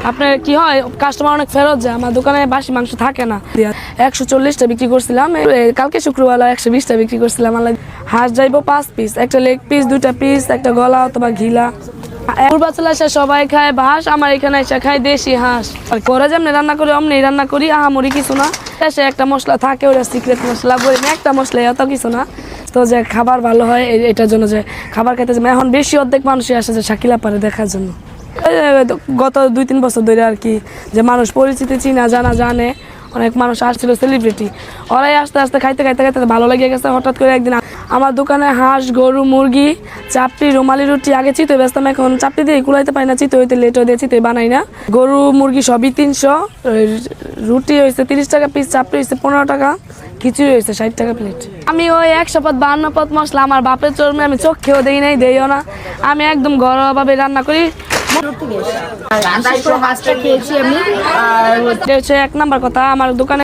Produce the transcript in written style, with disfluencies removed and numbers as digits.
আপনার কি হয় কাস্টমার অনেক ফেরত যায়, আমার দোকানে বাসি মাংস থাকে না। 140টা বিক্রি করছিলাম, কালকে শুক্রবার 120টা বিক্রি করছিলাম। হাঁস যাইবো 5 পিস, একটা লেগ পিস, 2টা পিস, একটা গলা অথবা ঘিলা। পূর্বাচলে এসে সবাই খায় হাঁস, আমার এখানে এসে খায় দেশি হাঁস। আর করে যেমনি রান্না করি অমনি রান্না করি, আহামরি কিছু না। এসে একটা মশলা থাকে, ওটা সিক্রেট মশলা, বলি না একটা মশলা, অত কিছু না। তো যে খাবার ভালো হয় এটার জন্য, যে খাবার খেতে যাবে। এখন বেশি অর্ধেক মানুষই আসে যে শাকিলা পারে দেখার জন্য। গত 2-3 বছর ধরে আর কি, যে মানুষ পরিচিতি চিনা জানা জানে, অনেক মানুষ আসছিল সেলিব্রিটি, ওরাই আস্তে আস্তে খাইতে খাইতে খাইতে ভালো লেগে গেছে। হঠাৎ করে একদিন আমার দোকানে হাঁস, গরু, মুরগি, চাপড়ি, রুমালি রুটি, আগে চিতই বেচতাম, এখন চাপড়ি দিয়ে কুলাইতে পারি না, চিতই হইতে লেট হয়ে দিয়ে চিতই বানাই না। গরু মুরগি সবই 300, রুটি হয়েছে 30 টাকা পিস, চাপড়ি হয়েছে 15 টাকা, খিচুড়ি হয়েছে 60 টাকা প্লেট। আমি ওই 100 পদ 52 পদ মশলা আমার বাপের চর্মে আমি চোখেও দেই নাই, দেইও না। আমি একদম ঘরোয়াভাবে রান্না করি। হাঁসটা খেয়েছি আমি। আর হচ্ছে 1 নাম্বার কথা, আমার দোকানে